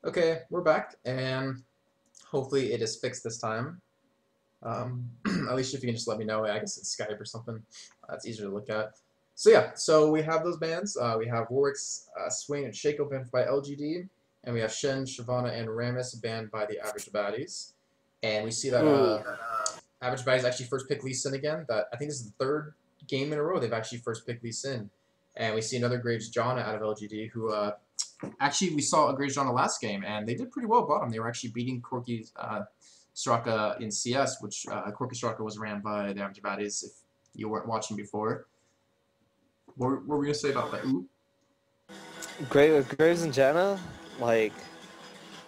Okay, we're back, and hopefully it is fixed this time. At least if you can just let me know, I guess it's Skype or something. That's easier to look at. So yeah, so we have those bands. We have Warwick's Swing and Shake banned by LGD, and we have Shen, Shavana, and Ramus banned by the Average Baddies. And we see that Ooh, Average Baddies actually first pick Lee Sin again. That I think this is the third game in a row they've actually first picked Lee Sin. And we see another Graves Jana out of LGD, who actually we saw a Graves Jana last game, and they did pretty well bottom. They were actually beating Corky Straka in CS, which Corky Straka was ran by the Average Baddies, if you weren't watching before. What were we going to say about that? Ooh. Graves and Janna, like,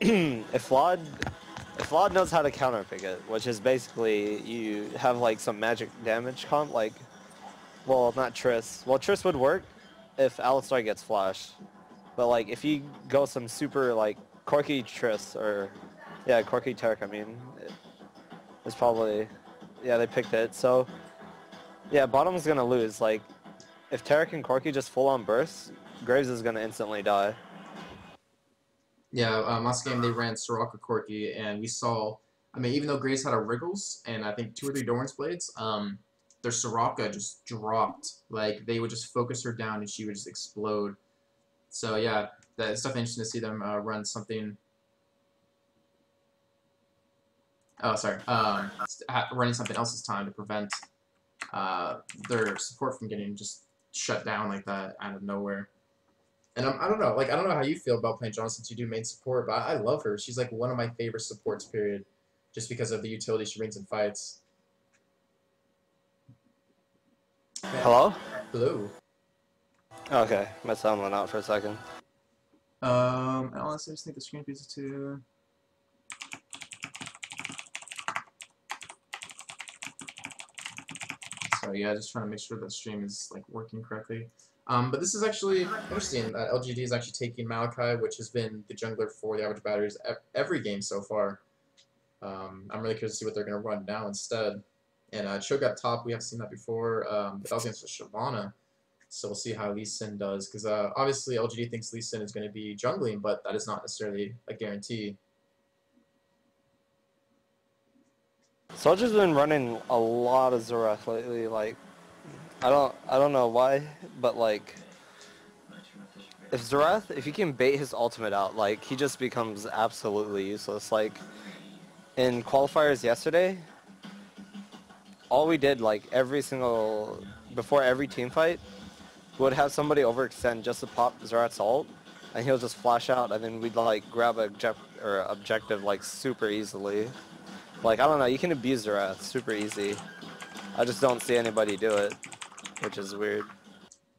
if Vlad knows how to counterpick it, which is basically you have like some magic damage comp, like, well, not Triss. Well, Triss would work if Alistar gets flashed, but like if you go some super like Corky Triss or yeah Corky Turk, I mean, it's probably yeah they picked it. So yeah, bottom's gonna lose. Like if Tarek and Corky just full on burst, Graves is gonna instantly die. Yeah, last game they ran Soraka Corky, and we saw, I mean, even though Graves had a Wriggles and I think 2 or 3 Dorans Blades, their Soraka just dropped. Like, they would just focus her down and she would just explode. So, yeah, it's definitely interesting to see them run something. Oh, sorry. Running something else this time to prevent their support from getting just shut down like that out of nowhere. And I don't know, like I don't know how you feel about playing John since you do main support, but I love her. She's like one of my favorite supports, period, just because of the utility she brings in fights. Man, Hello? hello. Okay, my sound went out for a second. Honestly, I just think the screen pieces too. So yeah, just trying to make sure the stream is like working correctly. But this is actually interesting. LGD is actually taking Malachi, which has been the jungler for the average batteries every game so far. I'm really curious to see what they're going to run now instead. And Choke up top, we have seen that before. But that was against Shavana. So we'll see how Lee Sin does. Because obviously LGD thinks Lee Sin is going to be jungling, but that is not necessarily a guarantee. Soldier's been running a lot of Zorath lately. Like, I don't know why, but like, if he can bait his ultimate out, like he just becomes absolutely useless. Like in qualifiers yesterday, all we did like before every team fight, would have somebody overextend just to pop Zorath's ult, and he'll just flash out, and then we'd like grab a objective like super easily. Like I don't know, you can abuse Zorath super easy. I just don't see anybody do it, which is weird.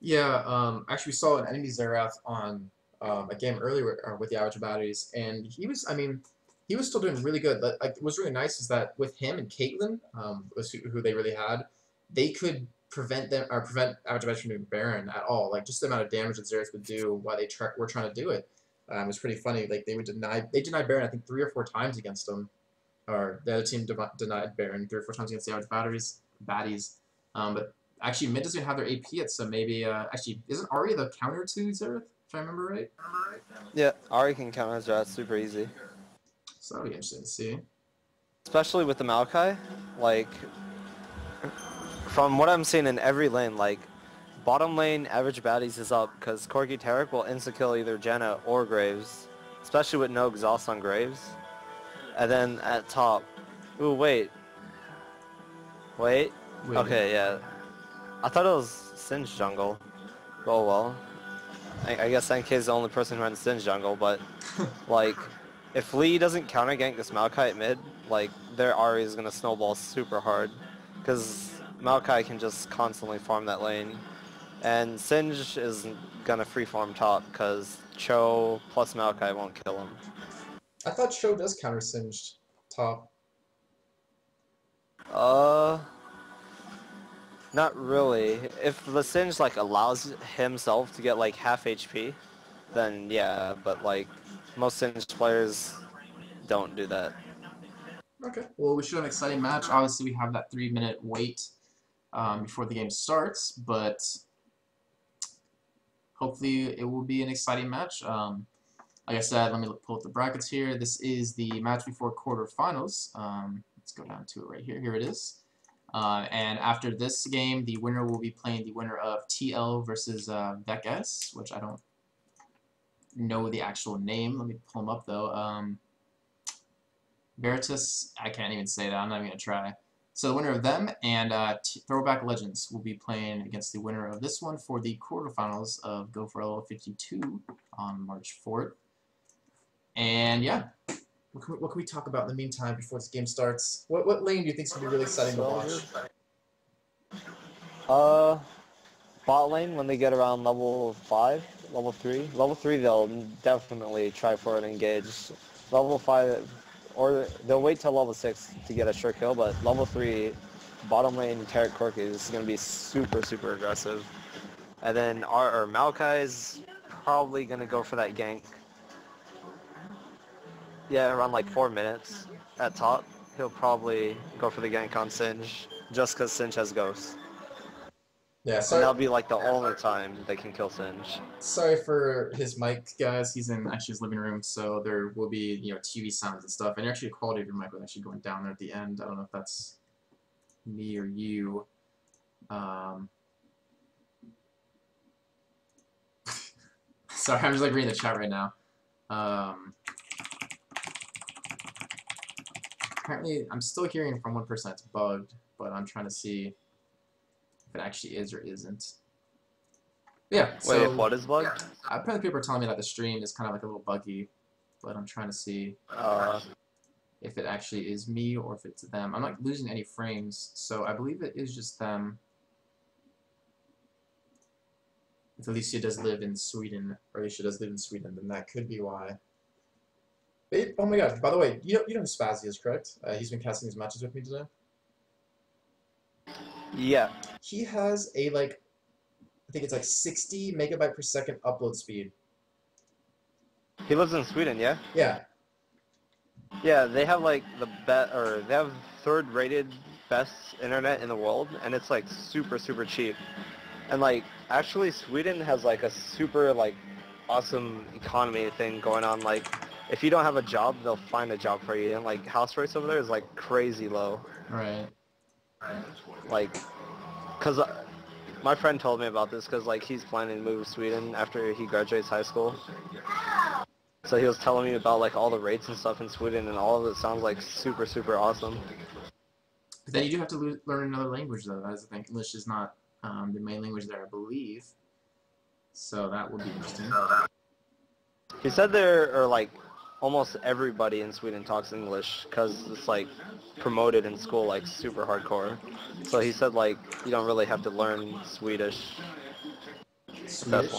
Yeah, actually, we saw an enemy Zerath on a game earlier with the average batteries, and he was, I mean, he was still doing really good. Like, what's really nice is that with him and Caitlyn, was who they really had, they could prevent average batteries from doing Baron at all. Like, just the amount of damage that Zerath would do while they were trying to do it. Was pretty funny. Like, they denied Baron, I think, 3 or 4 times against them, or the other team denied Baron 3 or 4 times against the average baddies. But actually, mid doesn't have their AP yet, so maybe actually isn't Ari the counter to Xerath, if I remember right? Yeah, Ari can counter Zorath super easy. So that'll be interesting to see. Especially with the Maokai, like, from what I'm seeing in every lane, like, bottom lane average baddies is up because Corki Tarek will insta-kill either Janna or Graves, especially with no exhaust on Graves. And then at top, ooh, wait. Wait. Okay, yeah. I thought it was Singe jungle. Oh well. I guess NK is the only person who runs Singe jungle, but, like, if Lee doesn't counter gank this Maokai at mid, like, their Ari is going to snowball super hard. Because Maokai can just constantly farm that lane. And Singe is going to free farm top because Cho plus Maokai won't kill him. I thought Cho does counter Singed top. Uh, Not really. If the Singe, like, allows himself to get, like, half HP, then yeah, but, like, most Singe players don't do that. Okay. Well, we should have an exciting match. Obviously, we have that 3-minute wait before the game starts, but hopefully it will be an exciting match. Like I said, let me pull up the brackets here. This is the match before quarterfinals. Let's go down to it right here. Here it is. And after this game, the winner will be playing the winner of TL versus Vekas, which I don't know the actual name. Let me pull them up though. Veritas, I can't even say that. I'm not even gonna try. So the winner of them and Throwback Legends will be playing against the winner of this one for the quarterfinals of Go4LoL 52 on March 4th. And yeah, what can we talk about in the meantime before this game starts? What lane do you think is gonna be really exciting to watch? Bot lane when they get around level 5, level 3. Level 3 they'll definitely try for an engage. Level 5, or they'll wait till level 6 to get a sure kill, but level 3 bottom lane Tarek Corky is going to be super aggressive. And then Maokai is probably going to go for that gank. Yeah, around like 4 minutes at top. He'll probably go for the gank on Singe, just because Singe has Ghost. Yeah, and that'll be like the only time they can kill Singe. Sorry for his mic, guys. He's in actually his living room, so there will be TV sounds and stuff. And actually, the quality of your mic was actually going down there at the end. I don't know if that's me or you. Sorry, I'm just like reading the chat right now. Apparently, I'm still hearing from one person it's bugged, but I'm trying to see if it actually is or isn't. Yeah. So, wait, what is bugged? Apparently, people are telling me that the stream is kind of like a little buggy, but I'm trying to see if it actually is me or if it's them. I'm not losing any frames, so I believe it is just them. If Alicia does live in Sweden, or Alicia does live in Sweden, then that could be why. But, oh my gosh, by the way, you know who Spazzy is, correct? He's been casting his matches with me today. Yeah. He has a, like, I think it's like 60 megabyte per second upload speed. He lives in Sweden, yeah? Yeah. Yeah, they have like they have third rated best internet in the world, and it's like super cheap. And like actually Sweden has like a super like awesome economy thing going on. Like if you don't have a job, they'll find a job for you, and like house rates over there is like crazy low. Right. Like, cause my friend told me about this because like he's planning to move to Sweden after he graduates high school. So he was telling me about like all the rates and stuff in Sweden, and all of it sounds like super awesome. But then you do have to learn another language, though. That's the thing. English is not the main language there, I believe. So that would be interesting. He said there are like almost everybody in Sweden talks English because it's like promoted in school like super hardcore. So he said like you don't really have to learn Swedish. Swedish?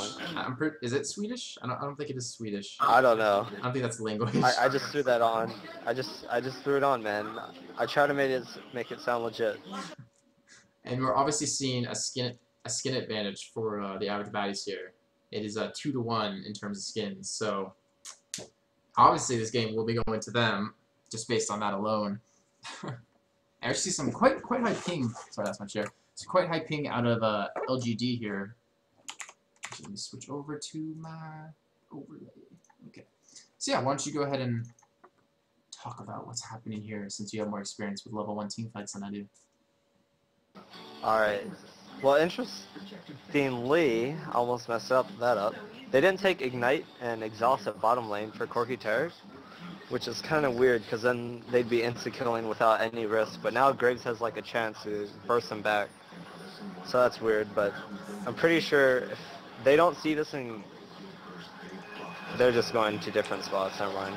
Is it Swedish? I don't think it is Swedish. I don't know. I don't think that's the language. I just threw that on. I just threw it on, man. I try to make it sound legit. And we're obviously seeing a skin advantage for the average baddies here. It is 2-1 in terms of skins. So obviously this game will be going to them just based on that alone. I actually see some quite high ping. Sorry, that's my chair. It's quite high ping out of LGD here. Let me switch over to my overlay. Okay. So yeah, why don't you go ahead and talk about what's happening here since you have more experience with level 1 team fights than I do. Alright. Well, interestingly, I almost messed that up. They didn't take Ignite and Exhaust at bottom lane for Corky Tarek, which is kind of weird because then they'd be insta-killing without any risk. But now Graves has like a chance to burst them back. So that's weird, but I'm pretty sure if they don't see this and they're just going to different spots. Never mind.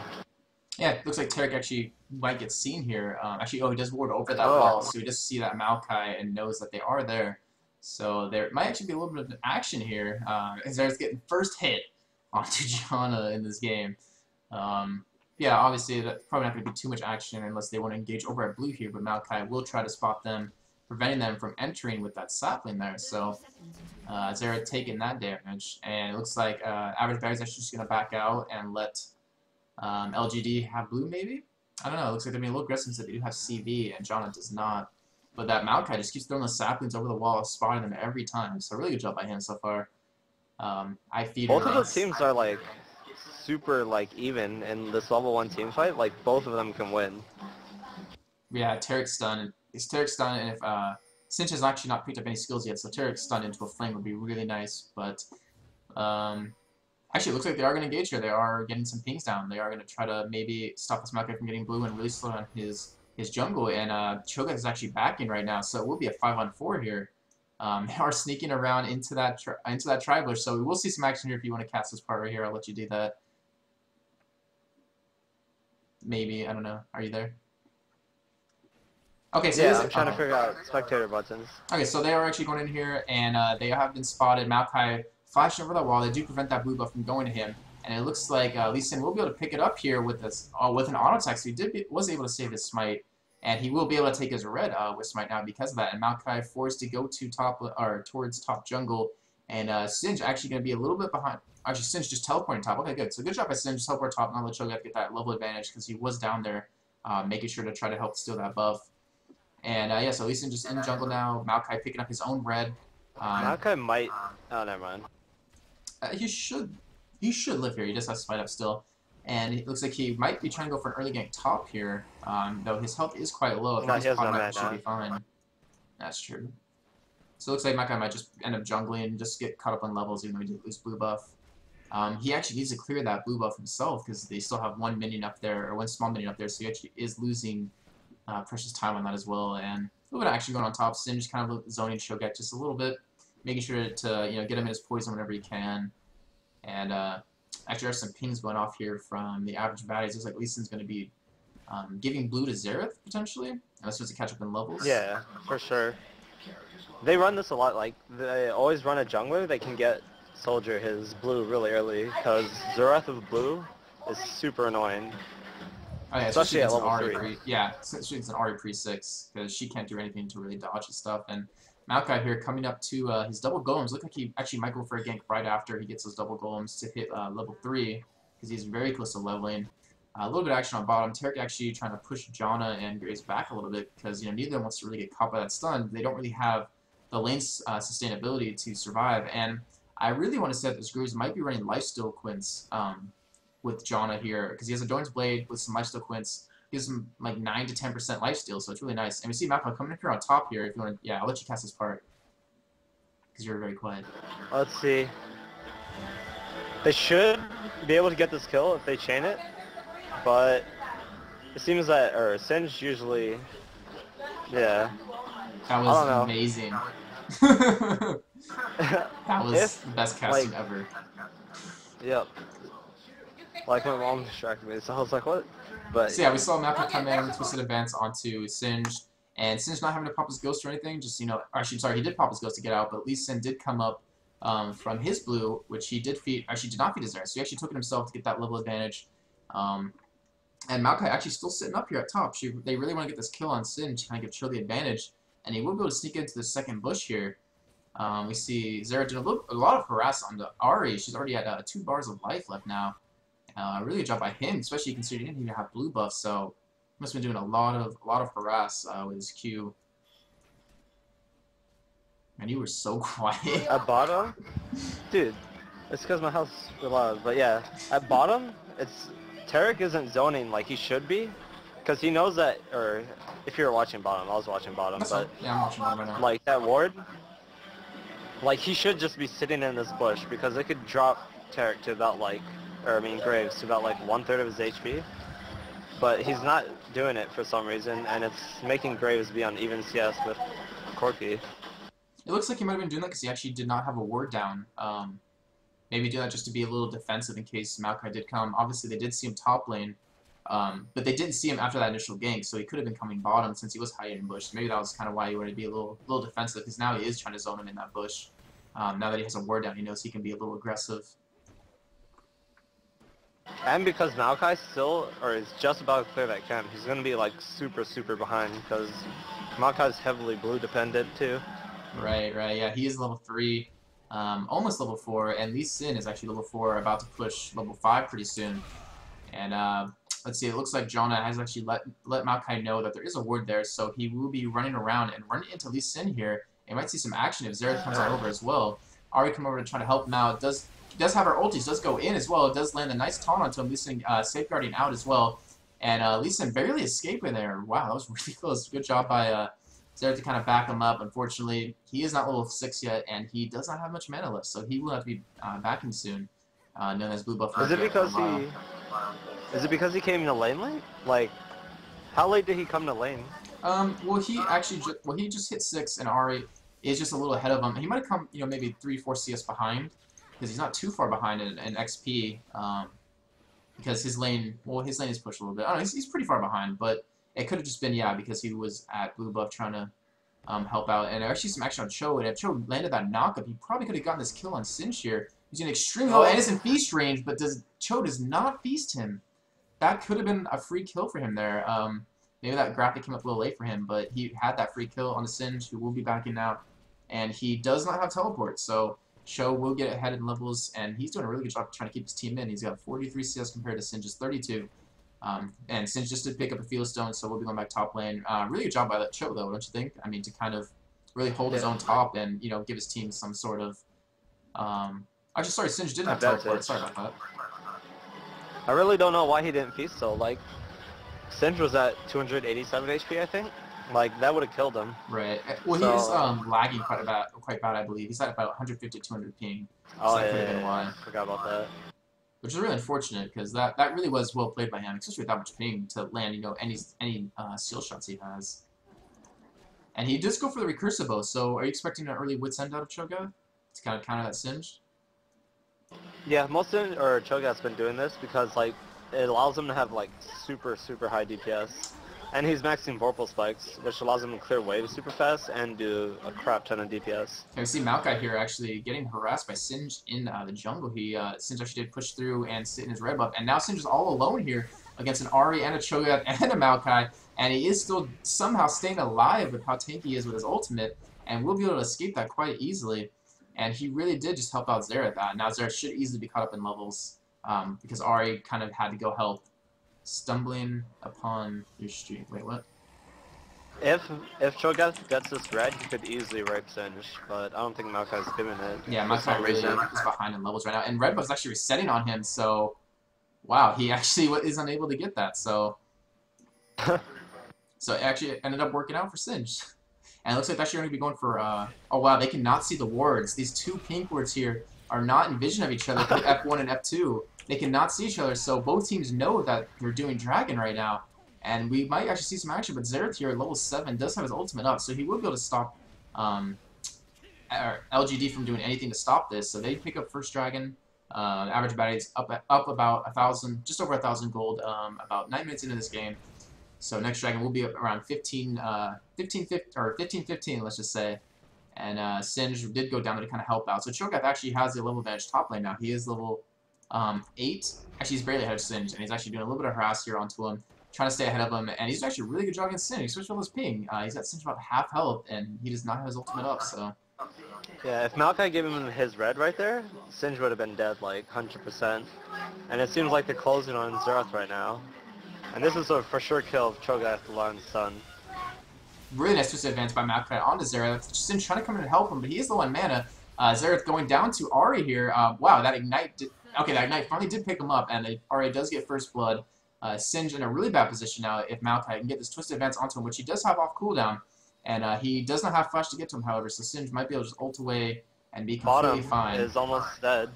Yeah, it looks like Tarek actually might get seen here. Actually, he does ward over that wall, so he does see that Maokai and knows that they are there. So there might actually be a little bit of action here. As there's getting first hit onto Janna in this game. Yeah, obviously that's probably not going to be too much action unless they want to engage over at blue here, but Maokai will try to spot them, preventing them from entering with that sapling there. So Zera taking that damage, and it looks like Average Bear's actually just going to back out and let LGD have blue maybe? I don't know, it looks like they're being a little aggressive since they do have CV and Janna does not. But that Maokai just keeps throwing the saplings over the wall, spotting them every time. So really good job by him so far. I feed both of those teams are like super like even in this level 1 team fight, like both of them can win. Yeah, Tarek's stun. Is Tarek's stun, and if Cinch has actually not picked up any skills yet, so Tarek's stun into a flame would be really nice. But actually, it looks like they are going to engage here. They are getting some pings down. They are going to try to maybe stop this Maokai from getting blue and really slow down his jungle. And Cho'Gath is actually backing right now, so it will be a 5-on-4 here. They are sneaking around into that Tribush, so we will see some action here if you want to cast this part right here. I'll let you do that. Maybe, I don't know. Are you there? Okay, so yeah, I'm trying to figure out spectator buttons. Okay, so they are actually going in here, and they have been spotted. Maokai flashing over that wall. They do prevent that blue buff from going to him, and it looks like Lee Sin will be able to pick it up here with this with an auto attack. So he was able to save his smite, and he will be able to take his red with smite now because of that. And Maokai forced to go to top or towards top jungle, and Singe actually going to be a little bit behind. Actually, Singe just teleporting top. Okay, good. So good job by Singe, just teleport top, and let Cho'Gath get that level advantage because he was down there, making sure to try to help steal that buff. And yeah, so Lee Sin just in jungle now. Maokai picking up his own red. Maokai might. Oh, never mind. He should live here. He just has to fight up still. And it looks like he might be trying to go for an early gank top here, though his health is quite low. If he's pot map, should be fine. That's true. So it looks like Maokai might just end up jungling and just get caught up on levels even though he did lose blue buff. He actually needs to clear that blue buff himself because they still have one minion up there, or one small minion up there, so he actually is losing precious time on that as well. And a little bit of action going on top. Sin just kind of zoning Cho'Gath just a little bit, making sure to get him in his poison whenever he can. And actually, there's some pings going off here from the average baddies. Looks like Lee Sin's going to be giving blue to Xerath potentially, unless there's a catch up in levels. Yeah, for sure. They run this a lot. Like they always run a jungler. They can get Soldier his blue really early because Xerath with blue is super annoying. Oh, yeah, especially at level 3. Yeah, especially it's an Ahri pre-6 because she can't do anything to really dodge his stuff. And Maokai here coming up to his double golems. Look like he actually might go for a gank right after he gets those double golems to hit level 3 because he's very close to leveling. A little bit of action on bottom. Tarek actually trying to push Janna and Graves back a little bit because neither of them wants to really get caught by that stun. They don't really have the lane sustainability to survive. And I really want to say that this Graves might be running lifesteal quints with Janna here because he has a Doran's Blade with some lifesteal quints. Gives him like 9 to 10% lifesteal, so it's really nice. And we see Maokai coming up here on top here. If you want to, yeah, I'll let you cast this part because you're very quiet. Let's see. They should be able to get this kill if they chain it, but it seems that Singe usually, yeah. That was amazing. That was the best casting ever. Yep. Like my mom distracted me, so I was like, what? But so yeah, we saw Maokai come in, twisted advance onto Singe, and Singe not having to pop his ghost or anything, just actually sorry, he did pop his ghost to get out, but Lee Sin did come up from his blue, which he did feed, actually did not feed his Xerath, so he actually took it himself to get that level advantage. And Maokai actually still sitting up here at top. They really want to get this kill on Singe to kind of give Chill the advantage, and he will be able to sneak into the second bush here. We see Xerath doing a lot of harass on the Ahri. She's already at 2 bars of life left now. Really good job by him, especially considering he didn't even have blue buff, so he must have been doing a lot of harass with his Q. Man, you were so quiet. At bottom? Dude, it's because my house is loud, but yeah. At bottom, Tarek isn't zoning like he should be, because he knows that, or if you're watching bottom, I was watching bottom, but yeah, I'm watching bottom right now. Like that ward, like he should just be sitting in this bush, because it could drop Tarek to about Graves to about like 1/3 of his HP, but he's not doing it for some reason, and it's making Graves be on even CS with Corki. It looks like he might have been doing that because he actually did not have a ward down. Maybe do that just to be a little defensive in case Maokai did come. Obviously, they did see him top lane, but they didn't see him after that initial gank, so he could have been coming bottom since he was hiding in bush. Maybe that was kind of why he wanted to be a little defensive, because now he is trying to zone him in that bush. Now that he has a ward down, he knows he can be a little aggressive. And because Maokai is just about to clear that camp, he's going to be like super, super behind because Maokai's heavily blue dependent too. Right, yeah, he is level 3, almost level 4, and Lee Sin is actually level 4, about to push level 5 pretty soon. And let's see, it looks like Janna has actually let Maokai know that there is a ward there, so he will be running around and running into Lee Sin here. And might see some action if Xerath comes on over as well. Ahri come over to try to help him out. Does does have her ultis, does go in as well. It does land a nice taunt onto him, Lee Sin safeguarding out as well. And Lee Sin barely escaping there. Wow, that was really close. Good job by Zereth to kind of back him up. Unfortunately, he is not level 6 yet, and he does not have much mana left, so he will have to be backing soon. Known as blue buff. Is it because he? Is it because he came to lane late? Like, how late did he come to lane? Well, he actually he just hit 6, and Ari is just a little ahead of him. He might have come, maybe 3-4 CS behind, because he's not too far behind in XP. Because his lane is pushed a little bit. I don't know, he's pretty far behind, but it could have just been, because he was at blue buff trying to help out. And actually some action on Cho, and if Cho landed that knockup, he probably could have gotten this kill on Sinch here. He's in extremely low, and it's in feast range, but Cho does not feast him. That could have been a free kill for him there. Maybe that graphic came up a little late for him, but he had that free kill on the Singe, who will be backing now. And he does not have teleport, so Cho will get ahead in levels, and he's doing a really good job trying to keep his team in. He's got 43 CS compared to Singe's 32. And Singe just did pick up a Field Stone, so we'll be going back top lane. Really good job by that Cho, though, don't you think? I mean, to kind of really hold his own top and, give his team some sort of... Actually, sorry, Singe didn't have teleport. Sorry about that. I really don't know why he didn't feast, though. Like, Singe was at 287 HP, I think. Like, that would have killed him. Right. Well, he is lagging quite bad, I believe. He's at about 150 to 200 ping. So that could have been why. Forgot about that. Which is really unfortunate, because that really was well played by him, especially with that much ping to land, any steal shots he has. And he does go for the recursive bow, so are you expecting an early Wit's End out of Cho'Gath to kind of counter that Singe? Yeah, Cho'Gath's been doing this because, like, it allows him to have, like, super high DPS. And he's maxing Vorpal Spikes, which allows him to clear waves super fast and do a crap ton of DPS. Okay, we see Maokai here actually getting harassed by Singe in the jungle. Singe actually did push through and sit in his red buff, and now Singe is all alone here against an Ahri and a Cho'Gath and a Maokai, and he is still somehow staying alive with how tanky he is with his ultimate, and will be able to escape that quite easily. And he really did just help out Xerath. Now Xerath should easily be caught up in levels, because Ahri kind of had to go help. Stumbling upon your street. Wait, what? If Cho'Gath gets this red, he could easily rape Singe, but I don't think Maokai's doing it. Yeah, Maokai really is behind in levels right now, and red buff's actually resetting on him, so wow, he actually is unable to get that, so so it actually ended up working out for Singe. And it looks like they're actually going to be going for, oh wow, they cannot see the wards. These two pink wards here are not in vision of each other, F1 and F2. They cannot see each other, so both teams know that they're doing Dragon right now. And we might actually see some action, but Xerath here at level 7 does have his ultimate up, so he will be able to stop LGD from doing anything to stop this. So they pick up first Dragon. Average Baddies up about 1,000, just over 1,000 gold, about 9 minutes into this game. So next Dragon will be up around 15, 15, let's just say. And Singe did go down to kind of help out. So Cho'Gath actually has the level advantage top lane now. He is level 8. Actually, he's barely ahead of Singe, and he's actually doing a little bit of harass here onto him, trying to stay ahead of him, and he's actually a really good job against Singe. He switched all his ping. He's got Singe about half health, and he does not have his ultimate up, so... Yeah, if Maokai gave him his red right there, Singe would have been dead, like, 100%. And it seems like they're closing on Xerath right now. And this is a for sure kill of Cho'Gath the Lion's Son. Really nice twisted advance by Maokai onto Xerath. Singe trying to come in and help him, but he is low on mana. Xerath going down to Ahri here. Wow, that Ignite did... Okay, that Ignite finally did pick him up, and Ahri does get first blood. Singe in a really bad position now if Maokai can get this twisted advance onto him, which he does have off cooldown. And he does not have flash to get to him, however, so Singe might be able to just ult away and be completely fine. Bottom is almost dead.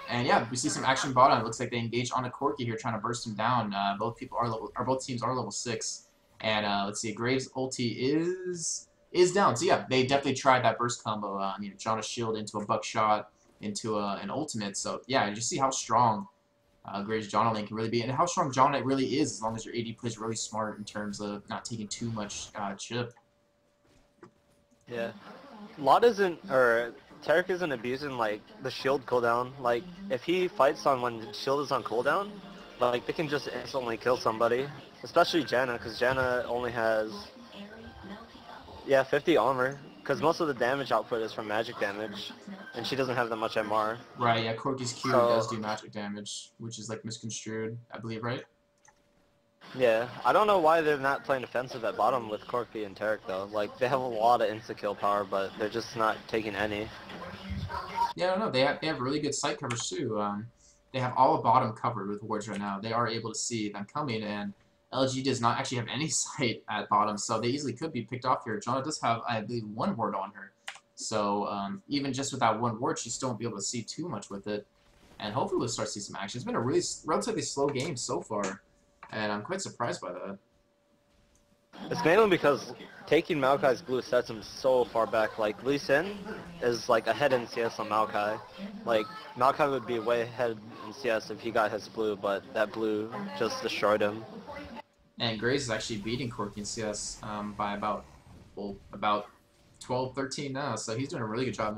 And yeah, we see some action bottom. It looks like they engage on a Corki here, trying to burst him down. Both teams are level 6. And let's see, Graves' ulti is down. So yeah, they definitely tried that burst combo. Jonas shield into a buckshot, into an ultimate. So yeah, you just see how strong Graves' Jana lane can really be, and how strong Jana really is, as long as your AD plays really smart in terms of not taking too much chip. Yeah, Lot isn't, or Taric isn't abusing like the shield cooldown. Like if he fights on when shield is on cooldown, like they can just instantly kill somebody. Especially Janna, because Janna only has 50 armor. Because most of the damage output is from magic damage, and she doesn't have that much MR. Right, yeah, Corki's Q does do magic damage, which is like misconstrued, I believe, right? Yeah, I don't know why they're not playing defensive at bottom with Corki and Taric though. Like they have a lot of insta-kill power, but they're just not taking any. Yeah, no, they have really good site coverage too. They have all of bottom covered with wards right now. They are able to see them coming, and LG does not actually have any sight at bottom, so they easily could be picked off here. Jonna does have, I believe, one ward on her, so even just with that one ward, she still won't be able to see too much with it. And hopefully we'll start to see some action. It's been a really relatively slow game so far, and I'm quite surprised by that. It's mainly because taking Maokai's blue sets him so far back. Like, Lee Sin is, like, ahead in CS on Maokai. Like, Maokai would be way ahead in CS if he got his blue, but that blue just destroyed him. And Graves is actually beating Corky in CS by about 12, 13 now, so he's doing a really good job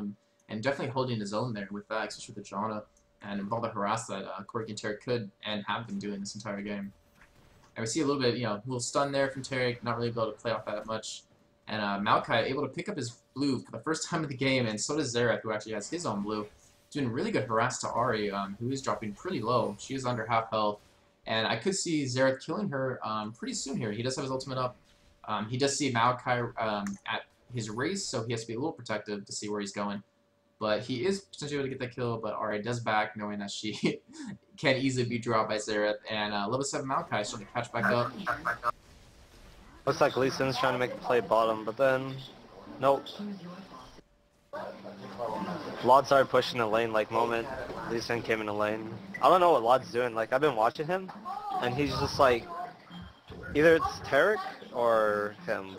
and definitely holding his own there with that, especially with the Jana and with all the harass that Corky and Tarek could and have been doing this entire game. And we see a little bit, a little stun there from Tarek, not really able to play off that much. And Maokai able to pick up his blue for the first time of the game, and so does Xerath, who actually has his own blue. Doing really good harass to Ari, who is dropping pretty low. She is under half health. And I could see Xerath killing her pretty soon here. He does have his ultimate up. He does see Maokai at his race, so he has to be a little protective to see where he's going. But he is potentially able to get that kill, but Ari does back, knowing that she can easily be dropped by Xerath. And level 7 Maokai is starting to catch back up. Looks like Lee Sin's trying to make a play bottom, but then... Nope. Lod started pushing the lane like moment Lee Sin came in the lane. I don't know what Lod's doing. Like, I've been watching him, and he's just like... Either it's Tarek or him.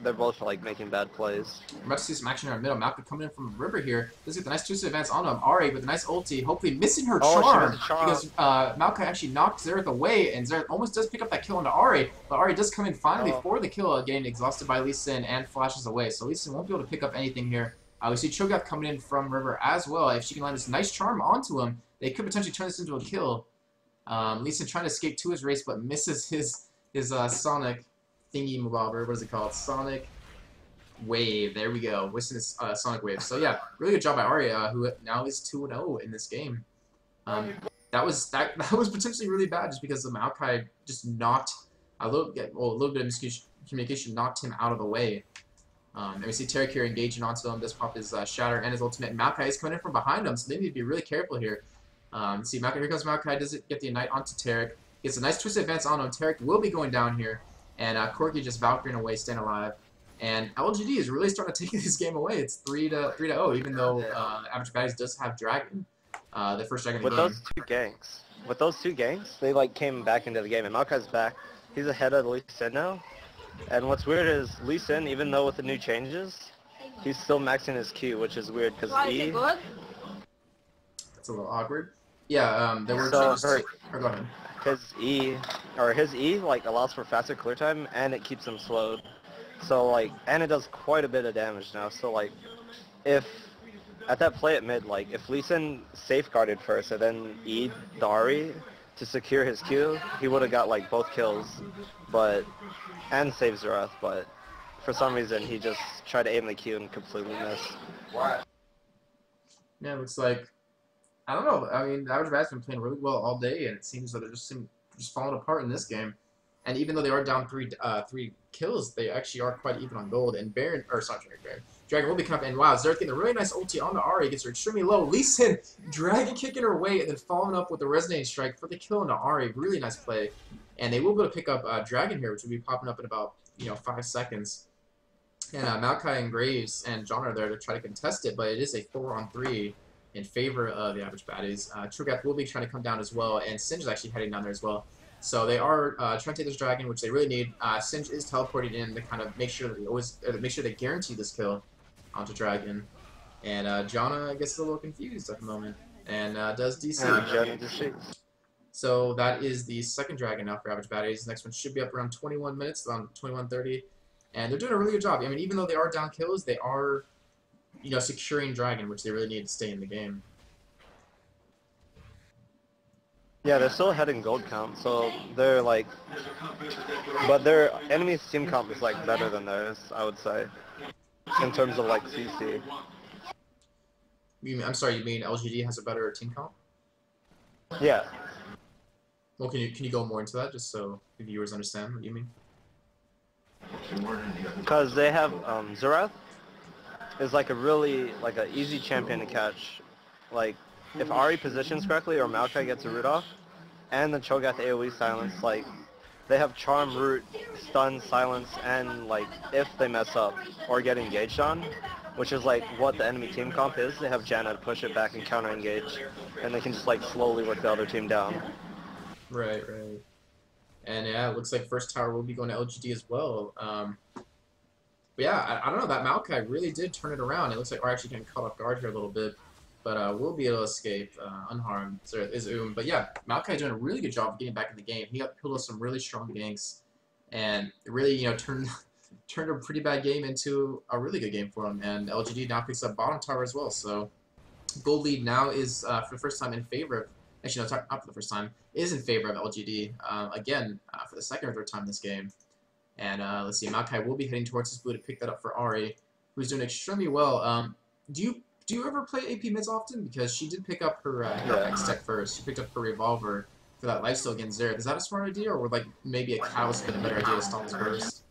They're both like making bad plays. We're about to see some action in our middle. Maokai coming in from the river here. Let's get the nice two-step advance on him. Ari with a nice ulti, hopefully missing her charm. Because Maokai actually knocked Xerath away, and Xerath almost does pick up that kill onto Ari. But Ari does come in finally for the kill, getting exhausted by Lee Sin and flashes away. So Lee Sin won't be able to pick up anything here. We see Cho'Gath coming in from river as well. If she can land this nice charm onto him, they could potentially turn this into a kill. Lee Sin trying to escape to his race, but misses his Sonic thingy mobobber. What is it called? Sonic Wave. There we go. Wasting his Sonic Wave. So yeah, really good job by Arya, who now is 2-0 in this game. That was potentially really bad just because the Maokai just knocked a little bit of miscommunication knocked him out of the way. And we see Tarek here engaging onto him. Does pop his Shatter and his ultimate. And Maokai is coming in from behind him, so they need to be really careful here. See, Maokai, here comes Maokai. Does it get the Ignite onto Tarek? Gets a nice twisted advance on him. Tarek will be going down here. And Corky just Valkyrie away, staying alive. And LGD is really starting to take this game away. It's 3-0, even though Average Baddies does have Dragon, the first Dragon in the game. With those two ganks, they like came back into the game, and Maokai's back. He's ahead of Lee Sin now. And what's weird is Lee Sin, even though with the new changes, he's still maxing his Q, which is weird because E. That's a little awkward. Yeah, there were changes. Go ahead. His E like allows for faster clear time, and it keeps him slowed. So like, and it does quite a bit of damage now. So like, if at that play at mid, like if Lee Sin safeguarded first and then E'd Dari to secure his Q, he would have got like both kills, and saved Xerath. But for some reason, he just tried to aim the Q and completely missed. Yeah, it looks like, I don't know. I mean, the Average Bad's been playing really well all day, and it seems that they're just falling apart in this game. And even though they are down three kills, they actually are quite even on gold. And Baron, or sorry, Baron, Dragon will be coming up. And wow, Xerath getting a really nice ulti on the Ari, gets her extremely low. Lee Sin, Dragon kicking her away, and then following up with the Resonating Strike for the kill on the Ari. Really nice play. And they will be able to pick up Dragon here, which will be popping up in about 5 seconds. And Maokai and Graves and John are there to try to contest it, but it is a 4-on-3 in favor of the Average Baddies. Cho'Gath will be trying to come down as well, and Singe is actually heading down there as well. So they are trying to take this Dragon, which they really need. Singe is teleporting in to kind of make sure that they guarantee this kill onto Dragon. And Jana, I guess, is a little confused at the moment, and does DC. So that is the second Dragon now for Average Baddies. The next one should be up around 21 minutes, around 21:30. And they're doing a really good job. I mean, even though they are down kills, they are, securing Dragon, which they really need to stay in the game. Yeah, they're still ahead in gold count, so they're like, but their enemy's team comp is like better than theirs, I would say, in terms of like CC. I'm sorry, you mean LGD has a better team comp? Yeah. Well, can you go more into that, just so the viewers understand what you mean? Because they have Xerath is like a really an easy champion to catch like, if Ari positions correctly or Maokai gets a root off, and the Cho'Gath AoE silence, like, they have charm, root, stun, silence, and, like, if they mess up or get engaged on, which is, like, what the enemy team comp is, they have Janna to push it back and counter-engage, and they can just, like, slowly work the other team down. Right, right. And yeah, it looks like first tower will be going to LGD as well. But yeah, I don't know, that Maokai really did turn it around. It looks like we're actually getting caught off guard here a little bit. But we'll be able to escape unharmed. So is But yeah, Maokai doing a really good job of getting back in the game. He got pulled off some really strong ganks. And it really, turned a pretty bad game into a really good game for him. And LGD now picks up bottom tower as well. So gold lead now is, for the first time, in favor of... Actually, no, not for the first time. Is in favor of LGD. Again, for the second or third time this game. And let's see, Maokai will be heading towards his blue to pick that up for Ari, who's doing extremely well. Do you ever play AP mids often? Because she did pick up her X tech first. She picked up her revolver for that lifesteal against Xerath. Is that a smart idea, or would like maybe a catalyst been a better idea to stop his burst?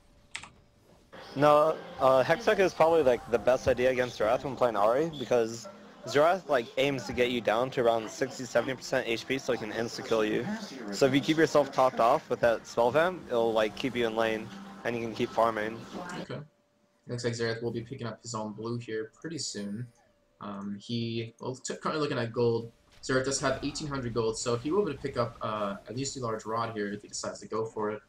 No, Hextech is probably like the best idea against Xerath when playing Ari, because Xerath like aims to get you down to around 60-70% HP so he can insta-kill you. So if you keep yourself topped off with that spell vamp, it'll like keep you in lane and you can keep farming. Okay. Looks like Xerath will be picking up his own blue here pretty soon. Currently looking at gold. Xerath does have 1,800 gold, so he will be able to pick up at least a large rod here if he decides to go for it.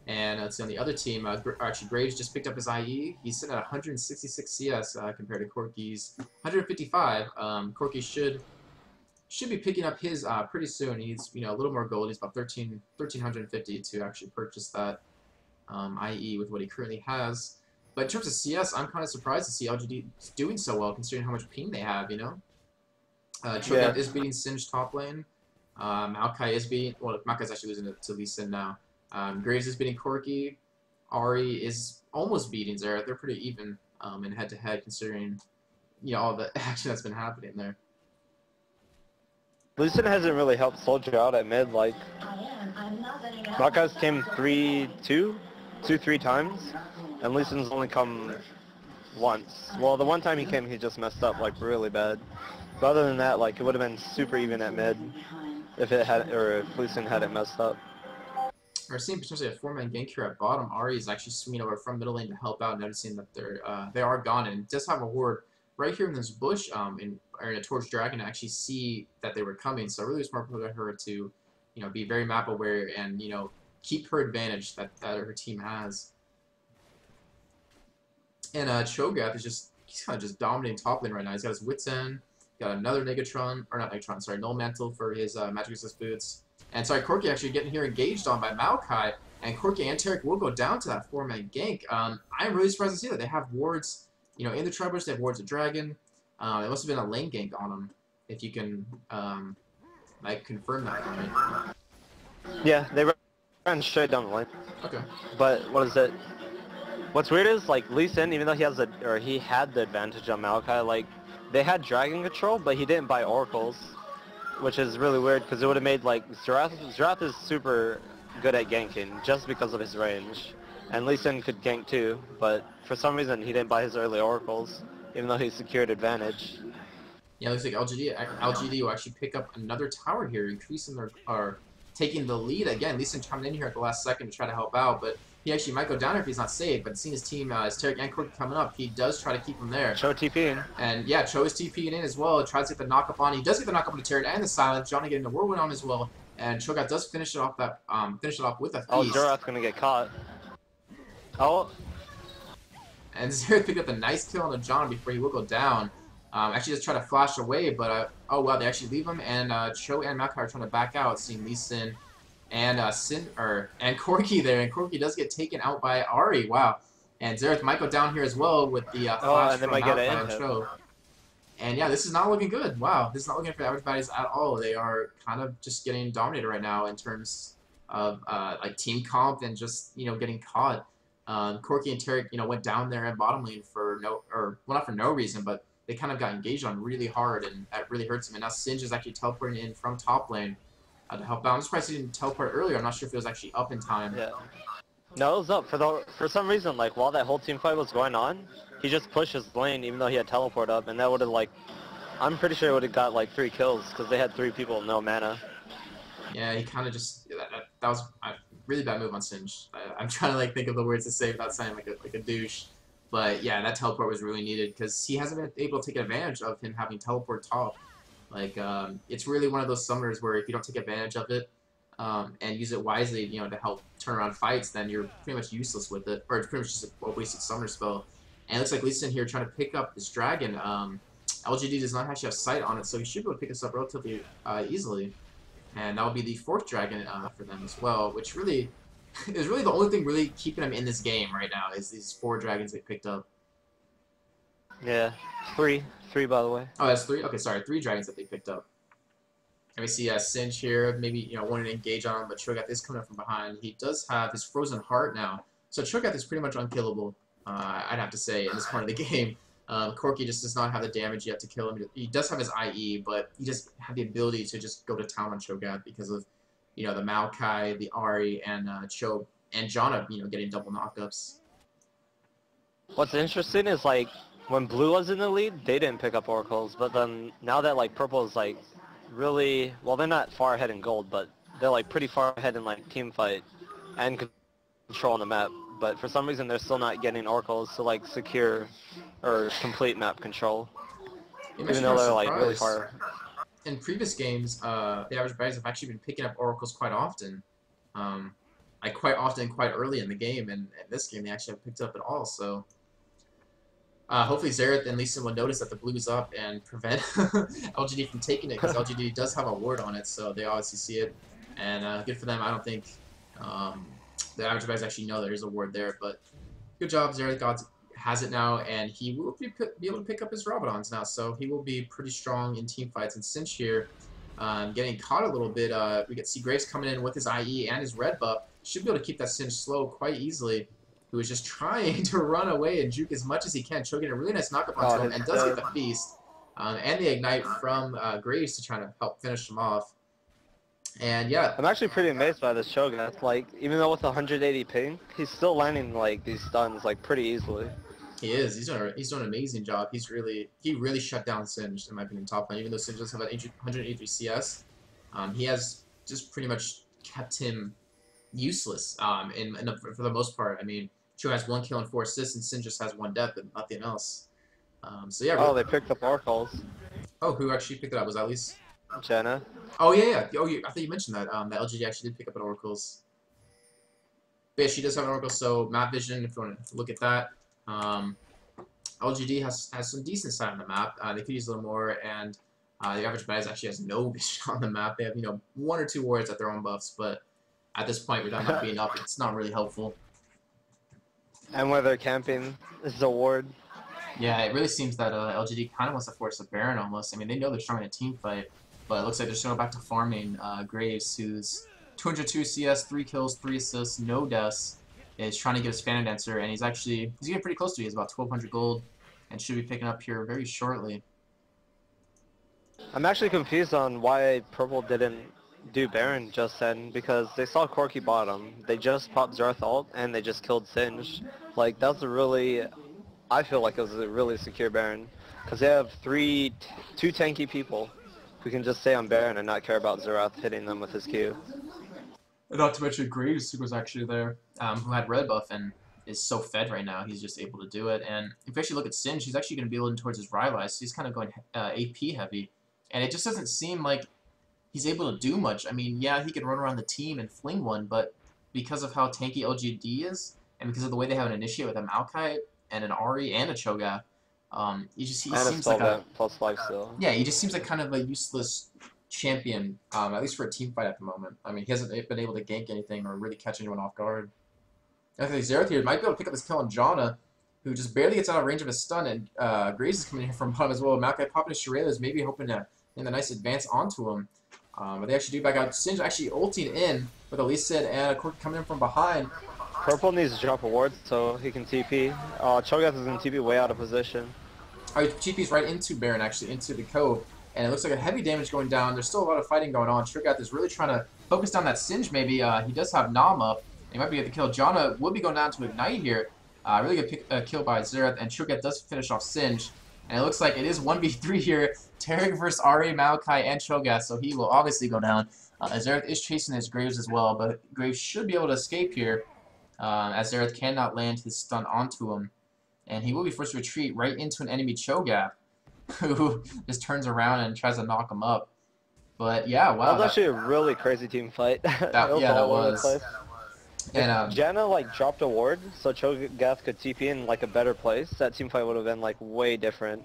And let's see, on the other team, actually Graves just picked up his IE. He's sitting at 166 CS compared to Corki's 155. Corki should be picking up his pretty soon. He's a little more gold. He's about 1,350 to actually purchase that IE with what he currently has. But in terms of CS, I'm kind of surprised to see LGD doing so well considering how much ping they have. Cho'Gath is beating Singe top lane. Maokai is beating. Well, Maokai's actually losing to Lee Sin now. Graves is beating Corki. Ari is almost beating Xerath. They're pretty even in head-to-head considering all the action that's been happening there. Lee Sin hasn't really helped Soldier out at mid. Like, Maokai's came 3 times, and Lee Sin's only come once. Well, the one time he came, he just messed up like really bad. But other than that, like, it would have been super even at mid if Lee Sin hadn't messed up. We're seeing potentially a 4-man gank here at bottom. Ari is actually swinging over from middle lane to help out, noticing that they are gone, and does have a ward right here in this bush in a Torch Dragon to actually see that they were coming. So really smart for her to be very map aware and keep her advantage that her team has. And Cho'Gath is he's kind of just dominating top lane right now. He's got his Wits End, got another Negatron, or not Negatron, sorry, Null Mantle for his Magic Resist boots. And sorry, Corki actually getting here engaged on by Maokai, and Corki and Tarek will go down to that 4-man gank. I'm really surprised to see that they have wards, in the Tribush, they have wards of Dragon. It must have been a lane gank on them, if you can, confirm that for me. Yeah, they ran straight down the lane. Okay. But what is it? What's weird is like Lee Sin, even though he had the advantage on Maokai, like they had Dragon control, but he didn't buy Oracles. Which is really weird because it would have made like Xerath is super good at ganking just because of his range, and Lee Sin could gank too, but for some reason he didn't buy his early oracles, even though he secured advantage. Yeah, looks like LGD will actually pick up another tower here, increasing taking the lead again. Lee Sin coming in here at the last second to try to help out, but he actually might go down if he's not saved. But seeing his team, his Tarek and Corki coming up, he does try to keep him there. Cho TPing. And yeah, Cho is TPing in as well. Tries to get the knock up on. He does get the knock up on the Tarek and the silence. Johnny getting the whirlwind on as well. And Cho'Gath does finish it off with a feast. Oh, Xerath's gonna get caught. Oh. And Xerath picked up a nice kill on the John before he will go down. Actually just try to flash away, but oh wow, they actually leave him. And Cho and Maokai are trying to back out, seeing Lee Sin and Corki there, and Corki does get taken out by Ari. Wow, and Xerath might go down here as well with the flash from Maokai and Cho. And yeah, this is not looking good. Wow, this is not looking for the average baddies at all. They are kind of just getting dominated right now in terms of like team comp and just getting caught. Corki and Tarek went down there in bottom lane for not for no reason, but they kind of got engaged on really hard, and that really hurts him. And now Singe is actually teleporting in from top lane to help out. I'm surprised he didn't teleport earlier. I'm not sure if it was actually up in time. Yeah. No, it was up. For some reason, like, while that whole team fight was going on, he just pushed his lane even though he had teleport up, and that would have, like, I'm pretty sure it would have got like 3 kills because they had 3 people, no mana. Yeah, he kind of just that was a really bad move on Singe. I'm trying to like think of the words to say without sounding like a douche. But yeah, that teleport was really needed because he hasn't been able to take advantage of him having teleport top. Like it's really one of those summoners where if you don't take advantage of it and use it wisely, you know, to help turn around fights, then you're pretty much useless with it, or it's pretty much just a wasted summoner spell. And it looks like Lee Sin here trying to pick up this dragon. LGD does not actually have sight on it, so he should be able to pick this up relatively easily. And that will be the 4th dragon for them as well, which really is really the only thing really keeping them in this game right now is these 4 dragons they picked up. Yeah, 3 by the way. Oh, that's 3? Okay, sorry, 3 dragons that they picked up. And we see Singe here, maybe, you know, wanting to engage on him, but Cho'Gath is coming up from behind. He does have his Frozen Heart now, so Cho'Gath is pretty much unkillable, I'd have to say, in this part of the game. Corki just does not have the damage yet to kill him. He does have his IE, but he just had the ability to just go to town on Cho'Gath because of, you know, the Maokai, the Ahri, and Cho and Janna, you know, getting double knockups. What's interesting is like when blue was in the lead, they didn't pick up oracles, but then now that like purple is like really, well, they're not far ahead in gold, but they're like pretty far ahead in like team fight and controlling the map. But for some reason, they're still not getting oracles to like secure or complete map control, even though they're like really far. In previous games, the average Baddies have actually been picking up oracles quite often. Like quite often, quite early in the game, and in this game they actually haven't picked up at all. So hopefully Xerath and Lee Sin will notice that the blue's up and prevent LGD from taking it, because LGD does have a ward on it, so they obviously see it. And good for them. I don't think the average Baddies actually know there's a ward there, but good job. Xerath has it now, and he will be able to pick up his Rabadons now, so he will be pretty strong in team fights. And Singe here, getting caught a little bit, we get see Graves coming in with his IE and his red buff. Should be able to keep that Singe slow quite easily, who is just trying to run away and juke as much as he can. Cho getting a really nice knockup onto him, and does get the feast, and the ignite from Graves to try to help finish him off. And yeah, I'm actually pretty amazed by this Cho'Gath. Like, even though with 180 ping, he's still landing like these stuns like pretty easily. He is. He's doing an amazing job. He really shut down Singe, in my opinion, top lane. Even though Singe does have an 183 CS, he has just pretty much kept him useless for the most part. I mean, Cho has 1 kill and 4 assists, and Singe just has 1 death and nothing else. So yeah. Oh, they picked up oracles. Oh, who actually picked it up? Was that at least Janna? Oh yeah. Oh, I thought you mentioned that. That LGD actually did pick up an oracles. But yeah, she does have an oracle. So map vision, if you want to look at that. LGD has some decent sight on the map. They could use a little more, and the average Baddies actually has no vision on the map. They have, you know, 1 or 2 wards at their own buffs, but at this point, with that not being up, it's not really helpful. And where they're camping is a ward. Yeah, it really seems that LGD kind of wants to force a Baron almost. I mean, they know they're strong in a team fight, but it looks like they're still back to farming Graves, who's 202 CS, 3 kills, 3 assists, no deaths. Is trying to get his Phantom Dancer, and he's getting pretty close to it. He's about 1,200 gold, and should be picking up here very shortly. I'm actually confused on why Purple didn't do Baron just then, because they saw Corki bottom. They just popped Xerath ult, and they just killed Singe. Like, that was a really... I feel like it was a really secure Baron, because they have 2 tanky people who can just stay on Baron and not care about Xerath hitting them with his Q. Not to mention Graves, who was actually there, who had red buff and is so fed right now. He's just able to do it. And if you actually look at Singe, he's actually going to be leaning towards his Rylai, so he's kind of going AP heavy. And it just doesn't seem like he's able to do much. I mean, yeah, he can run around the team and fling one, but because of how tanky LGD is, and because of the way they have an Initiate with a Maokai and an Ahri and a Cho'Gath, he seems like a plus life steal. Yeah, he just seems like kind of a useless champion, at least for a team fight at the moment. I mean, he hasn't been able to gank anything or really catch anyone off guard. I think Xerath here might be able to pick up his kill on Janna, who just barely gets out of range of his stun, and Graves is coming in here from bottom as well. Maokai popping his Shurellas, maybe hoping to land a nice advance onto him. But they actually do back out. Singe actually ulting in with Lee Sin and a Corki coming in from behind. Purple needs to drop a ward so he can TP. Cho'Gath is in TP way out of position. Oh, he TP's right into Baron, actually, into the cove. And it looks like a heavy damage going down. There's still a lot of fighting going on. Cho'Gath is really trying to focus down that Singe, maybe. He does have Nam up. He might be able to kill. Janna would be going down to Ignite here. Really good kill by Xerath. And Cho'Gath does finish off Singe. And it looks like it is 1v3 here. Tarek versus Ari, Maokai, and Cho'Gath, so he will obviously go down. Azereth is chasing his Graves as well, but Graves should be able to escape here, as Azereth cannot land his stun onto him. And he will be forced to retreat right into an enemy Cho'Gath, who just turns around and tries to knock him up. But yeah, wow. That was actually a really crazy team fight. That was. And Janna like dropped a ward, so Cho'Gath could TP in like a better place. That team fight would have been like way different.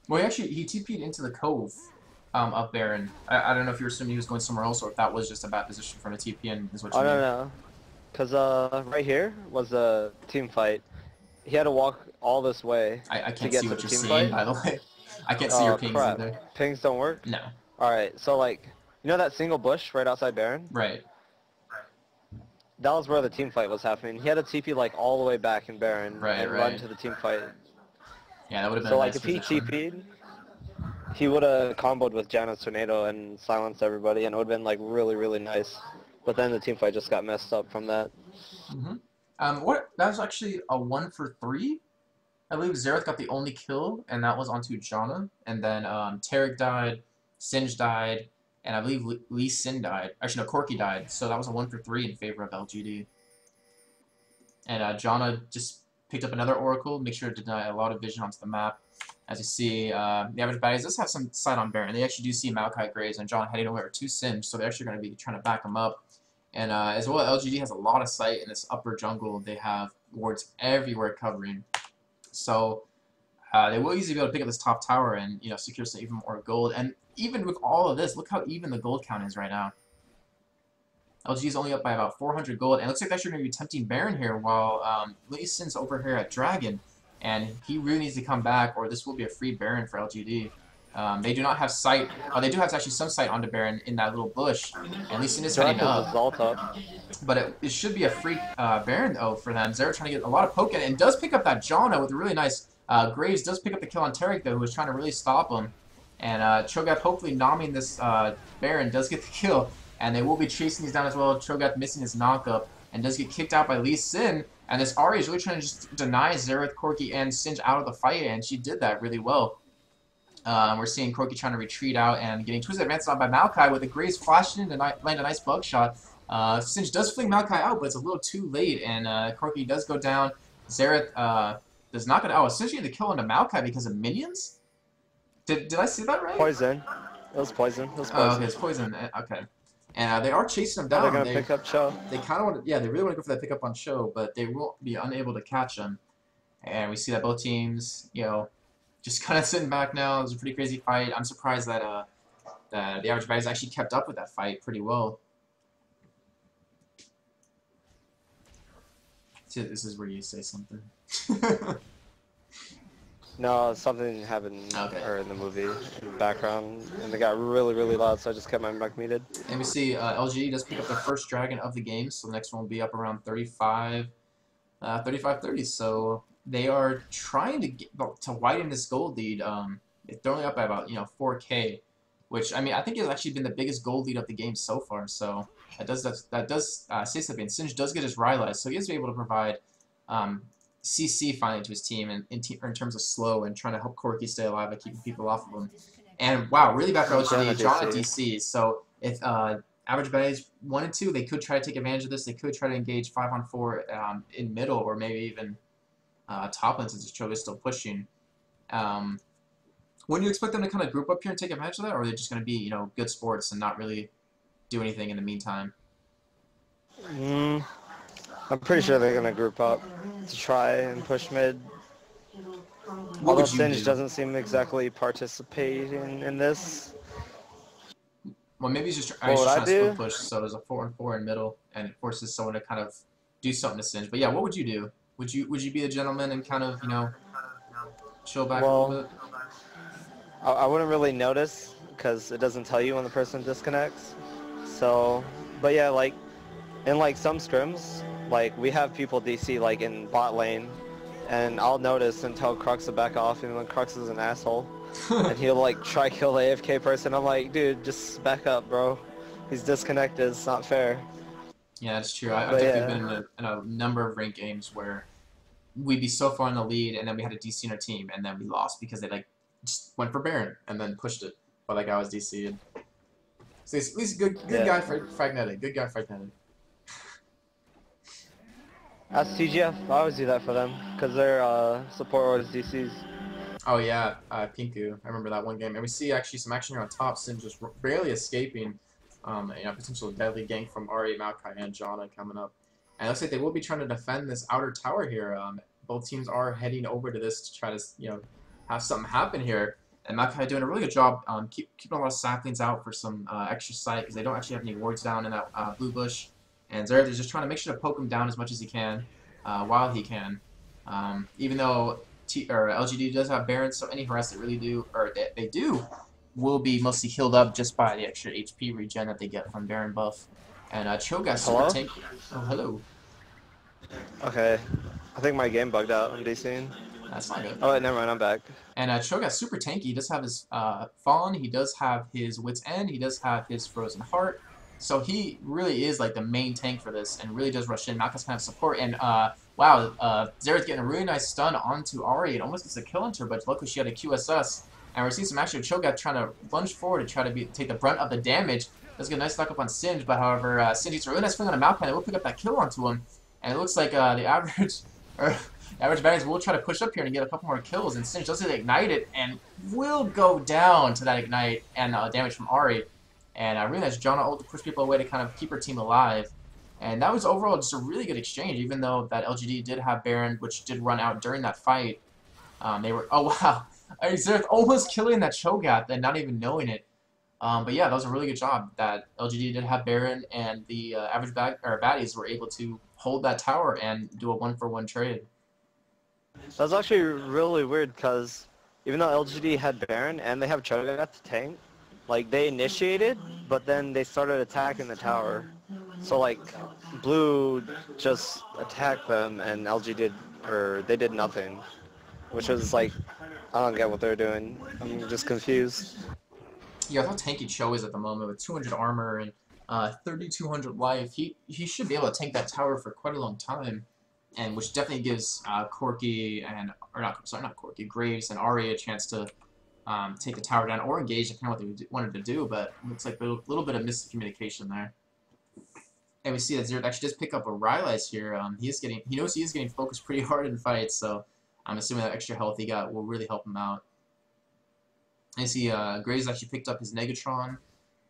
Well, he TP'd into the cove up there, and I don't know if you were assuming he was going somewhere else or if that was just a bad position from a TP in, is what you mean. No. Because right here was a team fight. He had to walk all this way. I can't see what you're seeing, by the way. I can't see your pings either. Pings don't work? No. Alright, so like, you know that single bush right outside Baron? Right. That was where the team fight was happening. He had to TP like all the way back in Baron and run to the team fight. Yeah, that would have been so a like nice if position. he TP'd, he would have comboed with Janna's Tornado and silenced everybody, and it would have been like really, really nice. But then the team fight just got messed up from that. That was actually a 1 for 3. I believe Xerath got the only kill, and that was onto Janna. And then Tarek died, Singe died, and I believe Lee Sin died. Actually, no, Corki died. So that was a 1 for 3 in favor of LGD. And Janna just picked up another Oracle, make sure to deny a lot of vision onto the map. As you see, the average baddies does have some sight on Baron. They actually do see Maokai Graves and John heading over to Singe, so they're actually going to be trying to back him up. And as well, LGD has a lot of sight in this upper jungle. They have wards everywhere covering. So they will easily be able to pick up this top tower and secure some even more gold. And even with all of this, look how even the gold count is right now. LG is only up by about 400 gold, and it looks like they're actually going to be tempting Baron here while Lee Sin's over here at Dragon. And he really needs to come back, or this will be a free Baron for LGD. They do not have sight. They do have actually some sight onto Baron in that little bush. And Lee Sin is heading up. But it should be a free Baron, though, for them. Zera trying to get a lot of poke in, and does pick up that Janna with a really nice... Graves does pick up the kill on Tarek, though, who was trying to really stop him. And Cho'Gath hopefully nomming this Baron does get the kill. And they will be chasing these down as well. Cho'Gath missing his knockup and does get kicked out by Lee Sin. And this Ahri is really trying to just deny Xerath, Corki, and Singe out of the fight, and she did that really well. We're seeing Corki trying to retreat out and getting twisted advanced on by Maokai with the Graves flashing in to land a nice bug shot. Singe does fling Maokai out, but it's a little too late, and Corki does go down. Xerath does not get out. Essentially the kill onto Maokai because of minions? Did I see that right? Poison. It was poison. Oh, okay, it's poison. Okay. And they are chasing him down. They're gonna pick up Cho. They kind of want to, they really want to go for that pickup on Cho, but they will be unable to catch him. And we see that both teams, just kind of sitting back now. It was a pretty crazy fight. I'm surprised that the average baddies actually kept up with that fight pretty well. See, this is where you say something. No, something happened in the movie in the background, and they got really, really loud, so I just kept my mic muted. And we see LGD does pick up the first dragon of the game, so the next one will be up around 35-30. So they are trying to get to widen this gold lead. They're only up by about 4K, which I think has actually been the biggest gold lead of the game so far. So that does say something. Singe does get his Rylai's, so he is able to provide CC finally to his team in terms of slow and trying to help Corki stay alive by keeping people off of him. And wow, really bad for LGD. Janna DC. So if average baddies wanted to, they could try to take advantage of this. They could try to engage 5-on-4 in middle or maybe even top lane since Cho is still pushing. Wouldn't you expect them to kind of group up here and take advantage of that, or are they just going to be good sports and not really do anything in the meantime? I'm pretty sure they're going to group up to try and push mid. Although Singe doesn't seem exactly participating in this. Well, maybe he's just trying to split push, so there's a 4-on-4 in middle, and it forces someone to kind of do something to Singe. But yeah, what would you do? Would you be a gentleman and kind of, chill back a little bit? I wouldn't really notice, because it doesn't tell you when the person disconnects. So, but yeah, in some scrims, we have people DC in bot lane, and I'll notice and tell Crux to back off, even when Crux is an asshole. And he'll try kill the AFK person. I'm like, dude, just back up, bro. He's disconnected, it's not fair. Yeah, that's true. I've definitely been in a number of ranked games where we'd be so far in the lead, and then we had a DC in our team, and then we lost because they like just went for Baron and then pushed it, but that guy was DC'd. So he's at least good Yeah. guy for Fragnetic. Good guy Fragnetic. As TGF, I always do that for them because their support always DCs. Oh yeah, Pinku. I remember that one game, and we see actually some action here on top. Sin just barely escaping. Potential deadly gank from Ari, Maokai, and Jana coming up. And it looks like they will be trying to defend this outer tower here. Both teams are heading over to this to try to have something happen here. And Maokai doing a really good job keeping a lot of saplings out for some extra sight because they don't actually have any wards down in that blue bush. And Zereth is just trying to make sure to poke him down as much as he can while he can. Even though LGD does have Barons, so any harass they do will be mostly healed up just by the extra HP regen that they get from Baron buff. And Cho'Gath super tanky. Oh, hello. Okay. I think my game bugged out. I'm DCing. That's not good. Oh, wait, never mind. I'm back. And Cho'Gath super tanky. He does have his Fawn. He does have his Wit's End. He does have his Frozen Heart. So he really is like the main tank for this and really does rush in. Malka's kind of support. And wow, Zera's getting a really nice stun onto Ari. It almost gets a kill on her, but luckily she had a QSS. And we're seeing some action of Cho'Gath trying to lunge forward to try to take the brunt of the damage. Does get a nice knock up on Singe, but however, Singe gets a really nice swing on a Malkai and it will pick up that kill onto him. And it looks like the average Baddies will try to push up here and get a couple more kills. And Singe does ignite it and will go down to that ignite and damage from Ari. And I realized Jana ult to push people away to kind of keep her team alive. And that was overall just a really good exchange, even though that LGD did have Baron, which did run out during that fight. They were, oh wow, Zereth almost killing that Cho'Gath and not even knowing it. But yeah, that was a really good job that LGD did have Baron, and the average baddies were able to hold that tower and do a 1-for-1 trade. That's actually really weird because even though LGD had Baron and they have Cho'Gath to tank, like they initiated, but then they started attacking the tower. So like blue just attacked them and they did nothing, which was like, I don't get what they're doing. I'm just confused. Yeah, I thought tanky Cho is at the moment with 200 armor and 3,200 life. He should be able to tank that tower for quite a long time, and which definitely gives Corki and not Corki, Graves and Ari a chance to take the tower down or engage depending on what they wanted to do. But it looks like a little bit of miscommunication there. And we see that Zereth actually does pick up a Rylai's here. He knows he is getting focused pretty hard in fights, so I'm assuming that extra health he got will really help him out. And you see Graves actually picked up his Negatron,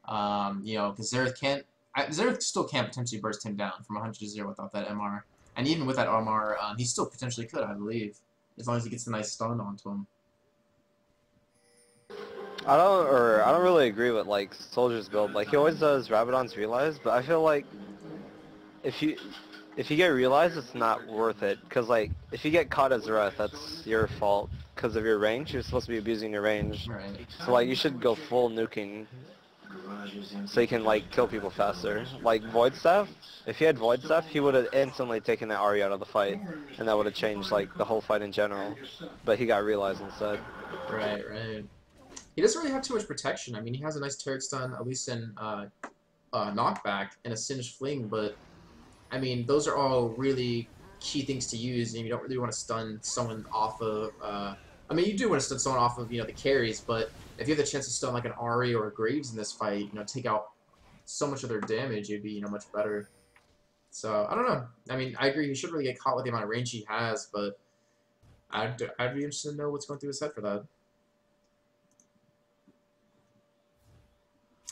because Zereth still can't potentially burst him down from 100 to 0 without that MR. And even with that MR, he still potentially could, I believe, as long as he gets a nice stun onto him. I don't really agree with like Soldier's build. Like he always does Rabadon's Realize, but I feel like if you get Realize, it's not worth it. Cause like if you get caught as Zereth, that's your fault because of your range. You're supposed to be abusing your range. Right. So like you should go full nuking, so you can like kill people faster. Like Void Staff, if he had Void Staff, he would have instantly taken that Ahri out of the fight, and that would have changed like the whole fight in general. But he got Realized instead. Right. He doesn't really have too much protection. I mean, he has a nice Taric stun, at least in knockback, and a Singed Fling, but I mean, those are all really key things to use, and you don't really want to stun someone off of, I mean, you do want to stun someone off of, the carries, but if you have the chance to stun like an Ahri or a Graves in this fight, take out so much of their damage, it'd be, much better. So, I don't know. I mean, I agree, he shouldn't really get caught with the amount of range he has, but I'd be interested to know what's going through his head for that.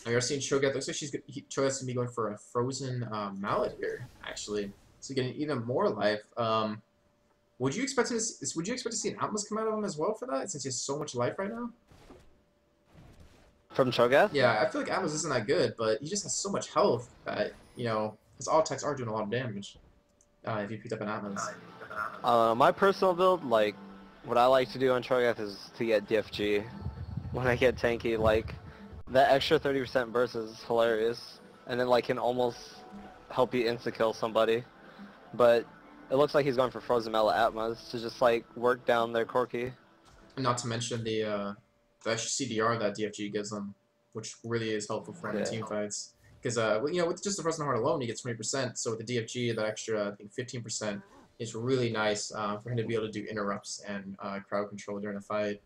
I already seen Cho'Gath. Looks like Cho'Gath's gonna be going for a frozen mallet here, actually. So getting even more life. Would you expect to see an Atlas come out of him as well for that, since he has so much life right now? From Cho'Gath? Yeah, I feel like Atlas isn't that good, but he just has so much health that his auto attacks are doing a lot of damage. If you picked up an Atlas. My personal build, like what I like to do on Cho'Gath is to get DFG when I get tanky. Like that extra 30% burst is hilarious, and then like can almost help you insta-kill somebody. But it looks like he's going for Frozen Mallet Atmas to just like work down their Corki. And not to mention the extra CDR that DFG gives them, which really is helpful for him in team fights. Because with just the Frozen Heart alone, he gets 20%. So with the DFG, that extra, I think 15%, is really nice for him to be able to do interrupts and crowd control during a fight.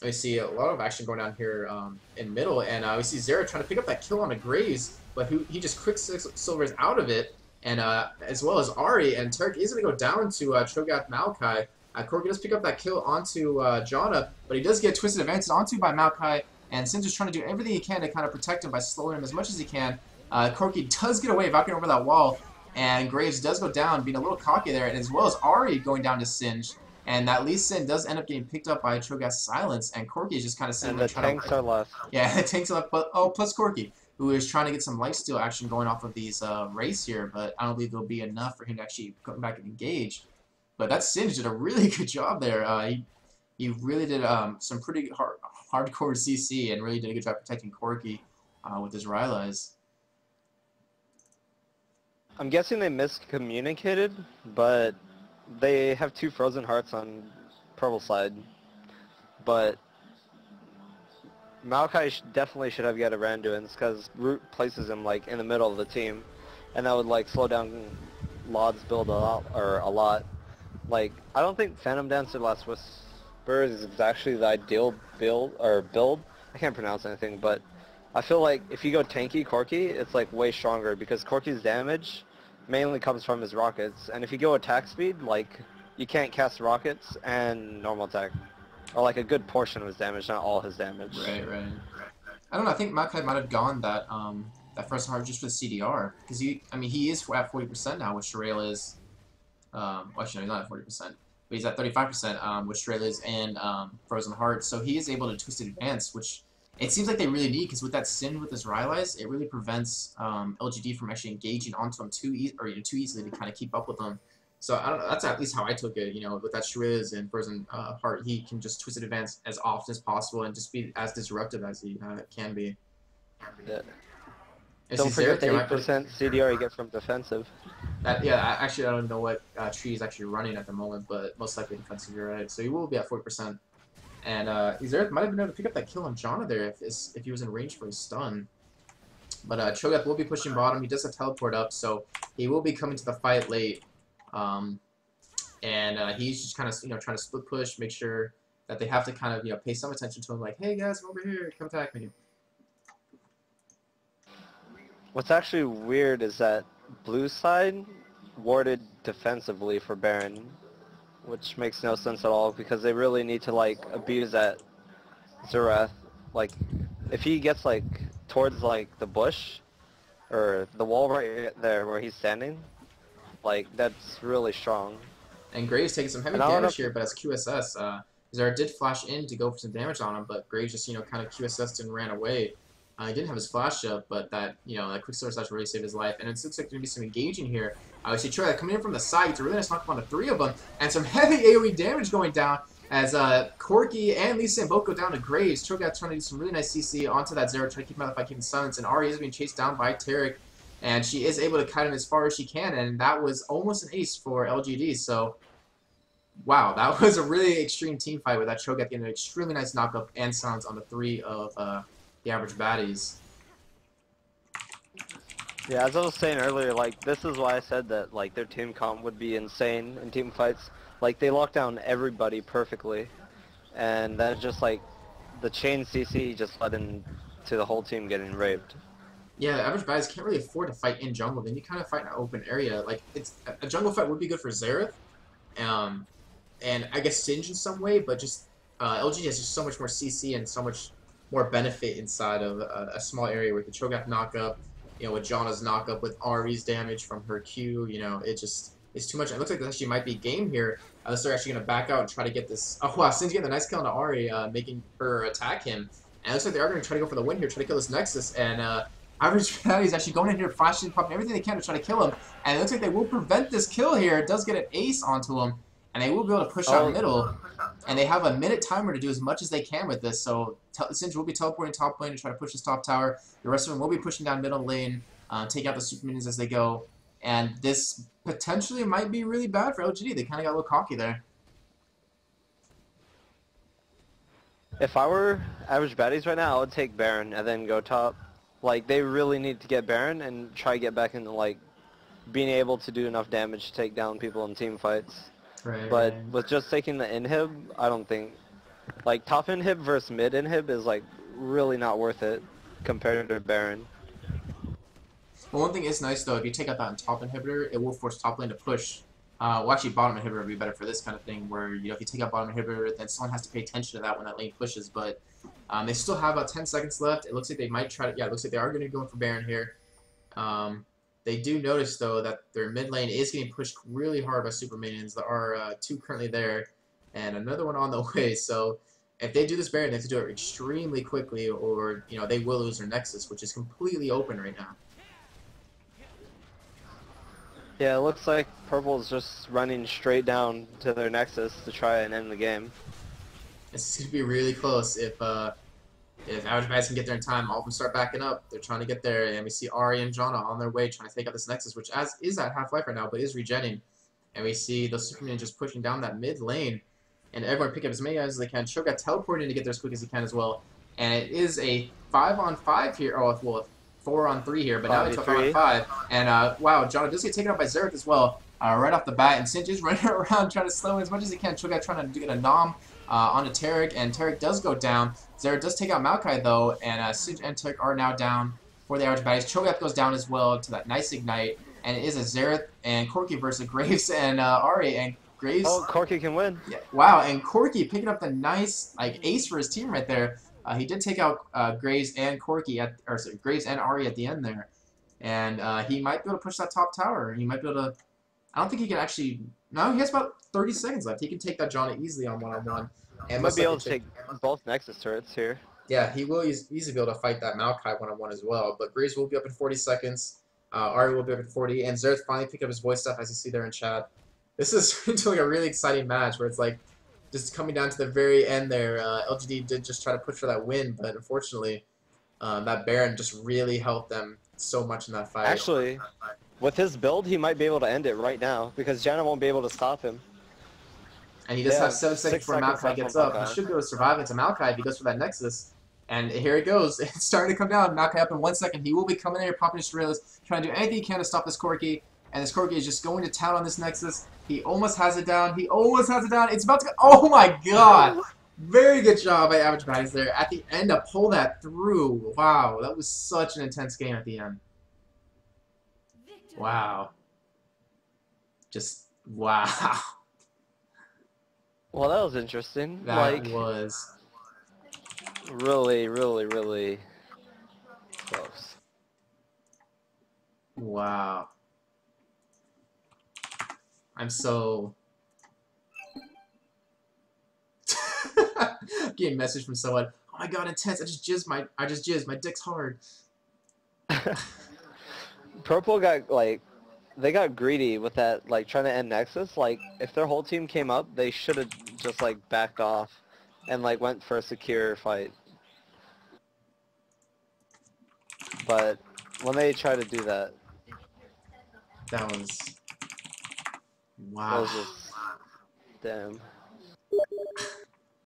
We see a lot of action going on here in middle, and we see Zera trying to pick up that kill on a Graves, but he just quick silvers out of it, and as well as Ari, and Turk is going to go down to Cho'Gath Maokai. Corki does pick up that kill onto Janna, but he does get twisted advances onto by Maokai, and Sin's just trying to do everything he can to kind of protect him by slowing him as much as he can. Corki does get away, knocking over that wall, and Graves does go down, being a little cocky there, and as well as Ari going down to Singe. And that Lee Sin does end up getting picked up by Cho'Gath's silence, and Corki is just kind of sitting there trying to... And the tanks are left. Yeah, the tanks are left, but plus Corki, who is trying to get some lifesteal action going off of these race here, but I don't believe there'll be enough for him to actually come back and engage. But that Singe did a really good job there. He really did some pretty hardcore CC and really did a good job protecting Corki with his Rylai's. I'm guessing they miscommunicated, but they have 2 frozen hearts on purple side. But Maokai definitely should have get a Randuin's because Root places him like in the middle of the team, and that would like slow down Laud's build a lot. Like, I don't think Phantom Dancer Last Whisper is actually the ideal build. I can't pronounce anything, but I feel like if you go tanky Corki, it's like way stronger because Corki's damage mainly comes from his rockets, and if you go attack speed, like, you can't cast rockets and normal attack, or like a good portion of his damage, not all his damage. Right. I don't know. I think Maokai might have gone that that first heart just for the CDR because he is at 40% now, which Shirelle is. Well, actually, no, he's not at 40%, but he's at 35% with Shirelles and Frozen Heart, so he is able to Twisted Advance, which it seems like they really need, because with that Sin with his Rylai's, it really prevents LGD from actually engaging onto him too easily to kind of keep up with him. So I don't know, that's at least how I took it, with that Shirelles and Frozen Heart, he can just Twisted Advance as often as possible and just be as disruptive as he can be. Yeah. Don't forget the 8% CDR you get from defensive. Actually, I don't know what tree is actually running at the moment, but most likely defensive, you're right. So he will be at 40%. And Zereth might have been able to pick up that kill on Janna there if he was in range for his stun. But Cho'Gath will be pushing bottom. He does have teleport up, so he will be coming to the fight late. He's just kind of trying to split push, make sure that they have to kind of pay some attention to him, like, hey guys, I'm over here, come attack me. What's actually weird is that blue side warded defensively for Baron, which makes no sense at all because they really need to like abuse that Xerath. Like, if he gets like towards like the bush or the wall right there where he's standing, like that's really strong. And Graves taking some heavy damage here, but as QSS, Xerath did flash in to go for some damage on him, but Graves just kind of QSS'd and ran away. He didn't have his flash up, but that Quicksilver Slash really saved his life. And it looks like there's going to be some engaging here. We see Troy coming in from the side to really nice knock on the 3 of them. And some heavy AoE damage going down as Corki and Lisa both go down to Graves. Cho'Gath trying to do some really nice CC onto that Zera, trying to keep him out of the fight, keeping silence. And Ari is being chased down by Tarek. And she is able to kite him as far as she can. And that was almost an ace for LGD. So, wow, that was a really extreme team fight with that Cho'Gath getting an extremely nice knockup and silence on the 3 of the average baddies. Yeah, as I was saying earlier, like, this is why I said that, like, their team comp would be insane in team fights. Like, they lock down everybody perfectly, and then just, like, the chain CC just led into the whole team getting raped. Yeah, average baddies can't really afford to fight in jungle. Then you kind of fight in an open area. Like, a jungle fight would be good for Xerath, and I guess Singe in some way, but just LG has just so much more CC and so much more benefit inside of a small area with the Cho'Gath knockup, with Janna's knockup, with Ari's damage from her Q, it's too much. It looks like this actually might be game here. Unless they're actually going to back out and try to get this. Oh wow, Sin's getting a nice kill on Ari, making her attack him. And it looks like they are going to try to go for the win here, try to kill this Nexus. And Average Baddies is actually going in here, flashing, popping everything they can to try to kill him. And it looks like they will prevent this kill here. It does get an ace onto him. And they will be able to push out middle. And they have a minute timer to do as much as they can with this. So Singe will be teleporting top lane to try to push this top tower. The rest of them will be pushing down middle lane, take out the super minions as they go. And this potentially might be really bad for LGD. They kind of got a little cocky there. If I were Average Baddies right now, I would take Baron and then go top. Like, they really need to get Baron and try to get back into, like, being able to do enough damage to take down people in team fights. Right, But right. with just taking the inhib, I don't think like top inhib versus mid inhib is like really not worth it compared to Baron. Well, one thing is nice though, if you take out that top inhibitor, it will force top lane to push. Well, actually, bottom inhibitor would be better for this kind of thing, where if you take out bottom inhibitor, then someone has to pay attention to that when that lane pushes. But they still have about 10 seconds left. It looks like they might try to. Yeah, it looks like they are going to go for Baron here. They do notice though that their mid lane is getting pushed really hard by super minions. There are 2 currently there, and another one on the way. So if they do this Baron, they have to do it extremely quickly, or they will lose their Nexus, which is completely open right now. Yeah, it looks like Purple is just running straight down to their Nexus to try and end the game. This is going to be really close if Average Baddies can get there in time. All of them start backing up. They're trying to get there, and we see Ari and Janna on their way trying to take out this Nexus, which is at half-life right now, but is regenning. And we see the Superman just pushing down that mid lane, and everyone pick up as many as they can. Cho'Gath teleporting to get there as quick as he can as well. And it is a 5-on-5 here. Oh, well, 4-on-3 here, but now it's a 5-on-5. And wow, Janna does get taken out by Xerath as well, right off the bat. And Singe is running around trying to slow him as much as he can. Cho'Gath trying to get a nom onto Taric, and Taric does go down. Xerath does take out Maokai though, and Singe and Taric are now down for the Average Baddies. Cho'Gath goes down as well to that nice ignite, and it is a Xerath and Corki versus Graves and Ari, and Graves. Oh, Corki can win. Yeah, wow, and Corki picking up the nice ace for his team right there. He did take out Graves and Graves and Ari at the end there, and he might be able to push that top tower. He might be able to. I don't think he can actually. No, he has about 30 seconds left. He can take that Janna easily on one-on-one. He might be able to take both Nexus turrets here. Yeah, he will easily be able to fight that Maokai one-on-one as well. But Graves will be up in 40 seconds. Ari will be up in 40, and Xerath finally picked up his voice stuff as you see there in chat. This is like a really exciting match where it's like just coming down to the very end there. LGD did just try to push for that win, but unfortunately, that Baron just really helped them so much in that fight. Actually, with his build, he might be able to end it right now because Janna won't be able to stop him. And he does have 7 seconds before Maokai gets up. He should be able to survive into Maokai if he goes for that Nexus. And here it goes. It's starting to come down. Maokai up in 1 second. He will be coming in here, popping his Shrillas, trying to do anything he can to stop this Corki. And this Corki is just going to town on this Nexus. He almost has it down. He almost has it down. It's about to go. Oh my god! Very good job by Average Baddies there. At the end to pull that through. Wow, that was such an intense game at the end. Wow. Just, wow. Well, that was interesting. That was really, really, really close. Wow. I'm so getting a message from someone. Oh my god, intense! I just jizzed. My dick's hard. Purple got they got greedy with that, trying to end Nexus. If their whole team came up, they should have just backed off and went for a secure fight. But when they try to do that, that was wow. that was just damn.